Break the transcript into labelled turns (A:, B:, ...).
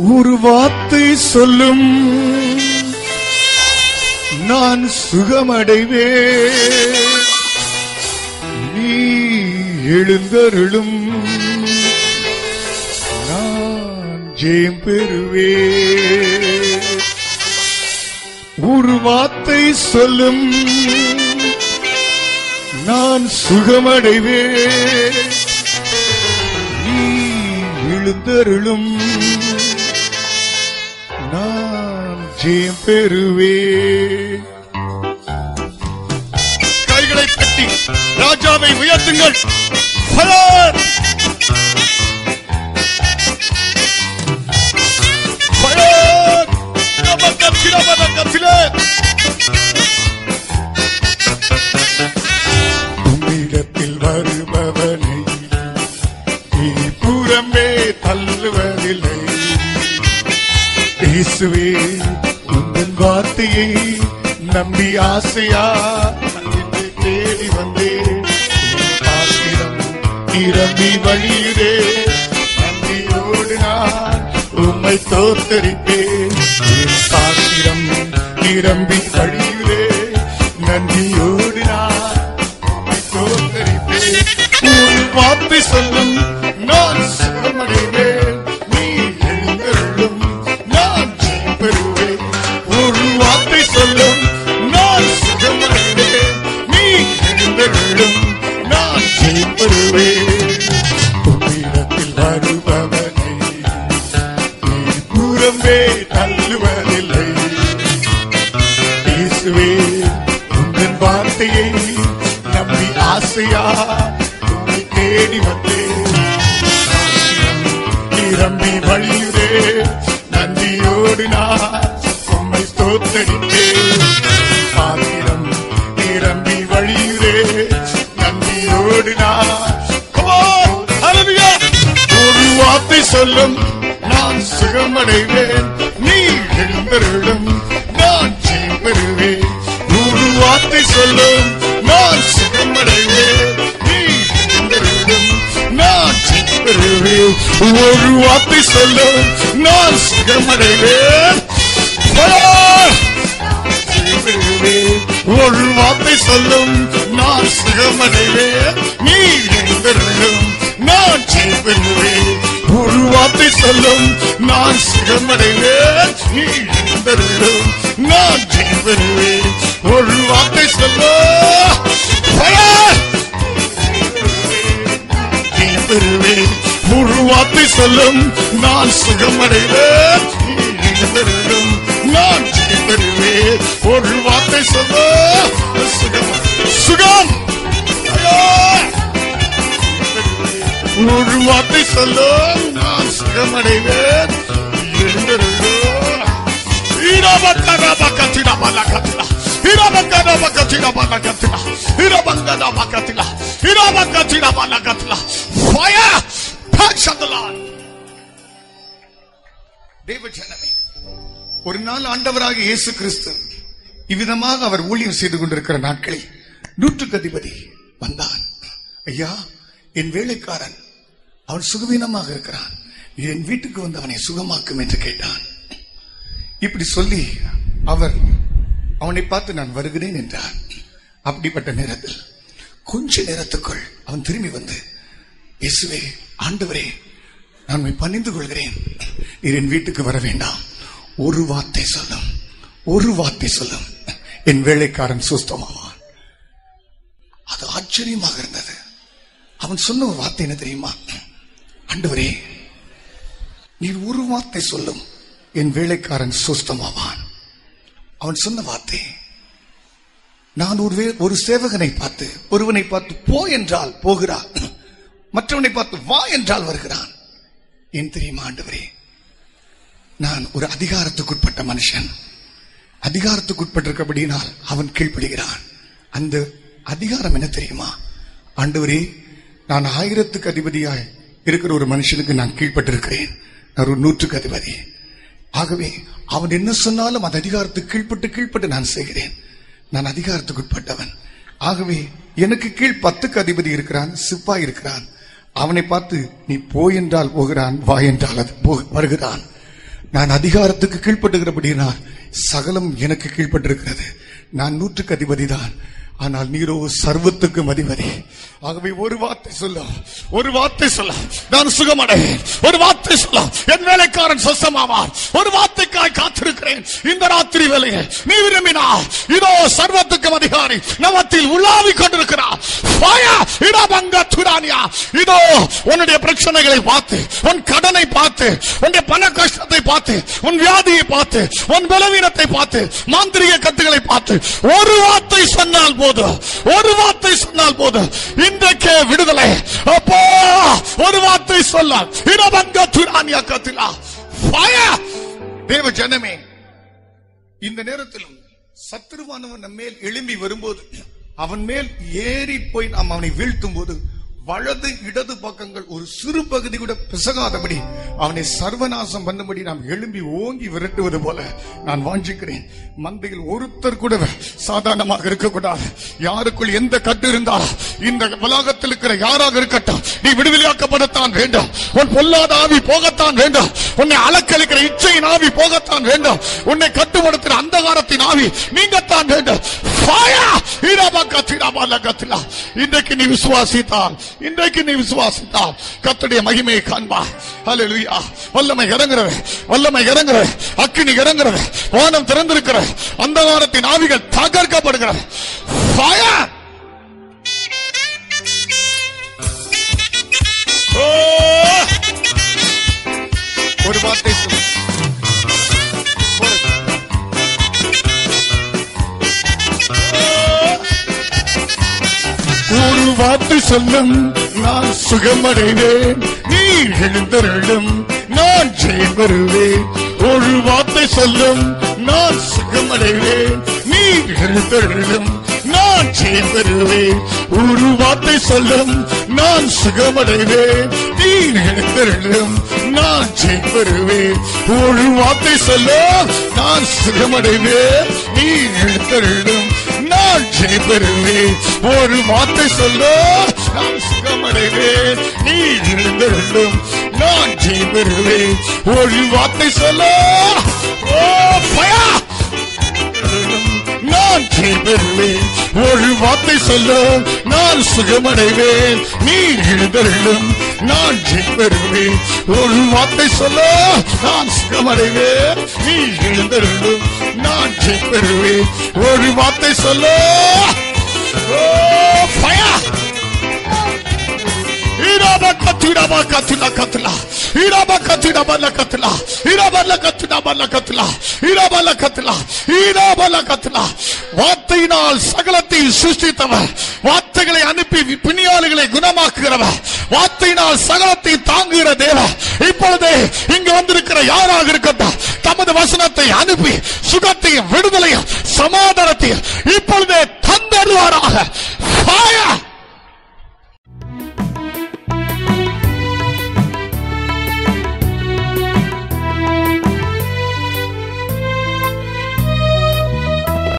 A: ஒரு வார்த்தை சொல்லும் நான் சுகமடைவேன். நீ எழுந்தருளும் நான் ஜெயம் பெறுவேன். ஒரு வார்த்தை சொல்லும் நான் சுகமடைவேன். நீ எழுந்தருளும் நான் ஜெயம் பெறுவேன். கைகளை தட்டி ராஜாவை உயர்த்துங்கள். உம்மிடத்தில் வருபவனை நீ புறம்பே தள்ளுவதில்லை. இயேசுவே உந்தன் வார்த்தையை நம்பி ஆசையா தேடி வந்தேன். பாத்திரம் நிரம்பி வழியுதே. நன்றியோடு நான் உம்மை தோத்தரிப்பேன். பாத்திரம் நிரம்பி வழியுதே. நன்றியோடு நான் உம்மை தோத்தரிப்பேன். ஒரு வார்த்தை சொல்லும் நான் சுகமடைவேன். நீ எழுந்தருளும் நான் ஜெயம் பெறுவேன். ஒரு வார்த்தை சொல்லும் நான் சுகமடைவேன். நீ எழுந்தருளும் நான் ஜெயம் பெறுவேன். உம்மிடத்தில் வருபவனை நீ புறம்பே தள்ளுவதில்லை. இயேசுவே உந்தன் வார்த்தையை நம்பி ஆசையா உம்மை தேடி வந்தேன். நிரம்பி வழியுதே. நன்றியோடு நான் உம்மை ஸ்தோத்தரிப்பேன். பாத்திரம் நிரம்பி வழியுதே. நன்றியோடு நான் ஒரு வார்த்தை சொல்லும் நான் சுகமடைவேன். நீ எழுந்தருளும் நான் ஜெயம் பெறுவேன். ஒரு வார்த்தை சொல்லும் நான் சுகமடைவேன். நீ எழுந்தருளும் நான் ஜெயம் பெறுவேன். ஒரு வார்த்தை சொல்லும் நான் சுகமடைவேன். ஒரு வார்த்தை சொல்லும் நான் சுகமடைவேன். நீ எழுந்தருளும் நான் ஜெயம் பெறுவேன். ஒரு வார்த்தை சொல்லும் நான் சுகமடைவேன். நீ எழுந்தருளும் நான் ஜெயம் பெறுவேன். ஒரு வார்த்தை சொல்லும் ஜெயம் பெறுவேன். ஒரு வார்த்தை சொல்லும் நான் சுகமடைவேன். நீ எழுந்தருளும் நான் ஜெயம் பெறுவேன். ஒரு வார்த்தை சொல்லும் சுகம். ஒரு வார்த்தை சொல்லும் நான் சுகமடைவேன். ஒரு நாள் ஆண்டவராக இயேசு கிறிஸ்து இவ்விதமாக அவர் ஊழியம் செய்து கொண்டிருக்கிற நாட்களில் 100க்கு அதிபதி வந்தான். ஐயா, என் வேலைக்காரன் அவன் சுகவீனமாக இருக்கிறான். என் வீட்டுக்கு வந்து அவனை சுகமாக்கும் என்று கேட்டான். இப்படி சொல்லி அவர் அவனை பார்த்து நான் வருகிறேன் என்றார். அப்படிப்பட்ட நேரத்தில் கொஞ்ச நேரத்துக்குள் அவன் திரும்பி வந்து, இயேசுவே, ஆண்டவரே, நான் பணிந்து கொள்கிறேன். நீர் என் வீட்டுக்கு வர வேண்டாம். ஒரு வார்த்தை சொல்லும், ஒரு வார்த்தை சொல்லும், என் வேலைக்காரன் சுஸ்தமாவான். அது ஆச்சரியமாக இருந்தது. அவன் சொன்ன ஒரு வார்த்தை என்ன தெரியுமா? ஆண்டவரே, நீர் ஒரு வார்த்தை சொல்லும், என் வேலைக்காரன் சுஸ்தமாவான். அவன் சொன்ன வார்த்தை. நான் ஒரு சேவகனை பார்த்து, ஒருவனை பார்த்து போ என்றால் போகிறான், மற்றவனை பார்த்து வா என்றால் வருகிறான். ஏன் தெரியுமா ஆண்டவரே? நான் ஒரு அதிகாரத்துக்குட்பட்ட மனுஷன். அதிகாரத்துக்குட்பட்டிருக்கபடியினால் அவன் கீழ்ப்படுகிறான். அந்த அதிகாரம் என்ன தெரியுமா? ஆண்டவரே, நான் 1000க்கு அதிபதியாய் இருக்கிற ஒரு மனுஷனுக்கு நான் கீழ்பட்டிருக்கிறேன். நான் ஒரு 100க்கு அதிபதி. ஆகவே அவன் என்ன சொன்னாலும் அந்த அதிகாரத்துக்கு கீழ்பட்டு நான் செய்கிறேன். நான் அதிகாரத்துக்குட்பட்டவன். ஆகவே எனக்கு கீழ் 10க்கு அதிபதி இருக்கிறான், சிப்பாய் இருக்கிறான். அவனை பார்த்து நீ போ என்றால் போகிறான், வா என்றால் அது வருகிறான். நான் அதிகாரத்துக்கு கீழ்பட்டுகிறபடினால் சகலம் எனக்கு கீழ்பட்டிருக்கிறது. நான் 100க்கு அதிபதிதான், ஆனால் நீரோ சர்வத்துக்கும் அதிபதி. ஆகவே ஒரு வார்த்தை சொல்ல, ஒரு வார்த்தை சொல்ல, நான் சுகமடைவேன். ஒரு வார்த்தை சொல்ல, என் வேலைக்காரன் சொசமாவார். ஒரு வார்த்தைக்காய் காத்திருக்கிறேன். இந்த ராத்திரி வேலையை நீ விரும்பினார், இதோ சர்வத்துக்கும் அதிகாரி நமத்தில் உலாவிக் கொண்டிருக்கிறார். இதோ உன்னுடைய பிரச்சனைகளை பார்த்து, உன் கடனை பார்த்து, உன்னுடைய பண கஷ்டத்தை பார்த்து, உன் வியாதியை பார்த்து, உன் பலவீனத்தை பார்த்து, மாந்திரிக கத்துகளை பார்த்து ஒரு வார்த்தை சொன்னால் போதும், ஒரு வார்த்தை சொன்னால் போதும். இன்றைக்கே விடுதலை. அப்போ ஒரு வார்த்தை சொல்ல. தேவ ஜனமே, இந்த நேரத்திலும் சத்துருவானவன் நம்ம மேல் எழும்பி வரும்போது, அவன் மேல் ஏறி போய் நாம் அவனை வீழ்த்தும் போது, வலது இடது பக்கங்கள் ஒரு சிறு பகுதி கூட பிசகாதபடி அவனை சர்வநாசம் பண்ணும்படி நாம் எழும்பி ஓங்கி விரட்டுவது போல நான் வாஞ்சிக்கிறேன். மந்தையில் ஒருத்தர் கூட சாதாரணமாக இருக்கக்கூடாது. யாருக்குள் எந்த கட்டு இருந்தாலும் இந்த வளாகத்தில் இருக்கிற யாராக இருக்கட்டும், நீ விடுதலையாக்கப்படத்தான் வேண்டும். உன் பொல்லாத ஆவி போகத்தான் வேண்டும். உன்னை அலக்களிக்கிற இச்சையின் ஆவி போகத்தான் வேண்டும். உன்னை கட்டுப்படுத்துகிற அந்தகாரத்தின் ஆவி நீங்கத்தான் வேண்டும். இன்றைக்கு நீ விசுவாசித்தால், இன்றைக்கு நீ விசுவாசித்தால் கர்த்தருடைய மகிமையை காண்பார். ஹல்லேலூயா. வல்லமை இறங்குறது, வல்லமை இறங்குறது, அக்கினி இறங்குறது, வானம் திறந்திருக்கிற அந்தகாரத்தின் ஆவிகள் தகர்க்கப்படுகிறது. ஃபயர். ஒரு வார்த்தை சொல்லு. ஒரு வார்த்தை சொல்லும், நான் சுகமடைவேன். நீர் எழுந்தருளும், நான் ஜெயம் பெறுவேன். ஒரு வார்த்தை சொல்லும், நான் சுகமடைவேன். நீர் எழுந்தருளும், நான் ஜெயம் பெறுவேன். ஒரு வார்த்தை சொல்லும், நான் சுகமடைவேன். நீர் எழுந்தருளும், நான் ஜெயம் பெறுவேன். ஒரு வார்த்தை சொல்லும், நான் சுகமடைவேன். நீர் எழுந்தருளும், நான் ஜெயம் பெறுவேன். ஒரு வார்த்தை சொல்ல, நான் சுகமடைவேன். நீ எழுந்தருளும், நான் ஜெயம் பெறுவேன். ஒரு வார்த்தை சொல்ல, நான் ஜெயம் பெறுவேன். ஒரு வார்த்தை சொல்ல, நான் சுகமடைவேன். நீ எழுந்தருளும், நான் ஜெயம் பெறுவேன். ஒரு வார்த்தை சொல்ல, நான் சுகமடைவேன். நீ எழுந்தருளும், நான் ஜெயம் பெறுவேன். ஒரு வார்த்தை சொல்ல, ஃபயர். வார்த்தையினால் சகலத்தை சிருஷ்டித்தவர், வார்த்தைகளை அனுப்பி பிணியாளிகளை குணமாக்குகிறவர், வார்த்தையினால் சகலத்தை தாங்குகிற தேவன் இப்பொழுதே இங்கு வந்திருக்கிற யாராக இருக்கட்டும், தமது வசனத்தை அனுப்பி சுகத்தையும் விடுதலையும் சமாதானத்தையும் இப்பொழுதே தந்தருவாராக.